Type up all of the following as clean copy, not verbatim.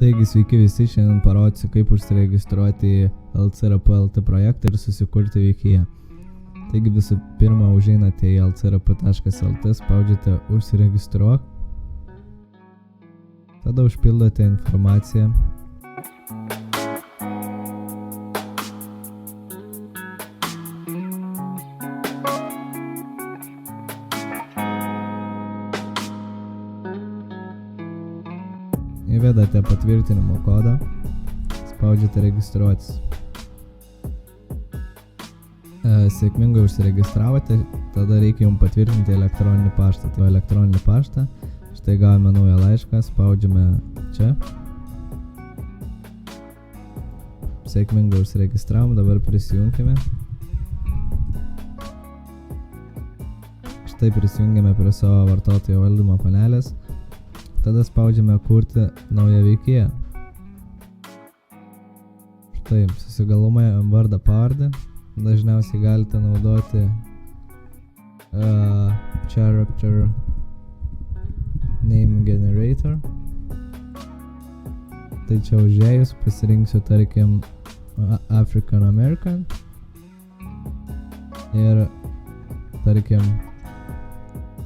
Taigi sveiki visi, šiandien parodysiu, kaip užsiregistruoti į LCRP LT projektą ir susikurti veikėją. Taigi visų pirma, užeinate į lcrp.lt, spaudžiate užsiregistruok, tada užpildote informaciją. Įvedate patvirtinimo kodą, spaudžiate registruotis. Sėkmingai užsiregistravote, tada reikia jums patvirtinti elektroninį paštą. Tai elektroninį paštą, štai gavome naują laišką, spaudžiame čia. Sėkmingai užsiregistravom, dabar prisijungime. Štai prisijungėme prie savo vartotojo valdymo panelės. Tada spaudžiame kurti naują veikėją. Štai, susigalvojame vardą pavardę. Dažniausiai galite naudoti character name generator. Tai čia užėjus pasirinksiu, tarkim, African American. Ir, tarkim,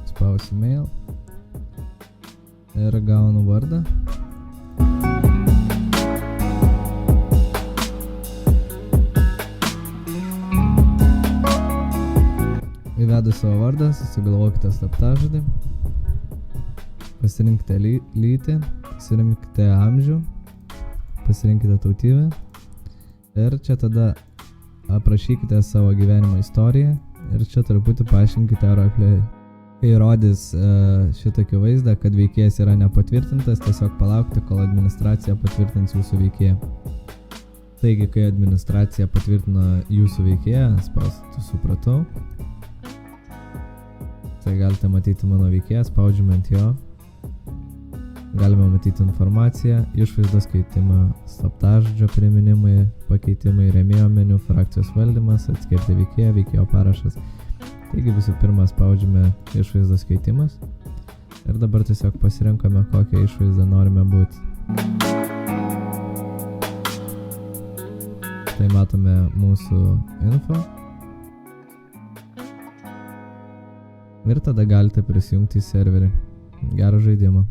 spausiu mail. Ir gaunu vardą. Įvedus savo vardą, susigalvokite slaptažodį. Pasirinkite lytį, pasirinkite amžių, pasirinkite tautybę. Ir čia tada aprašykite savo gyvenimo istoriją. Ir čia truputį paaiškinkite roleplay. Kai rodys šitokį vaizdą, kad veikėjas yra nepatvirtintas, tiesiog palaukite, kol administracija patvirtins jūsų veikėją. Taigi, kai administracija patvirtino jūsų veikėją, spauskite supratau. Tai galite matyti mano veikėją, spaudžiame ant jo. Galime matyti informaciją, išvaizdos keitimą, slaptažodžio priminimai, pakeitimai, rėmėjo meniu, frakcijos valdymas, atskirti veikėją, veikėjo parašas. Taigi visų pirma spaudžiame išvaizdos keitimas ir dabar tiesiog pasirenkame, kokią išvaizdą norime būti. Tai matome mūsų info. Ir tada galite prisijungti į serverį. Gero žaidimo.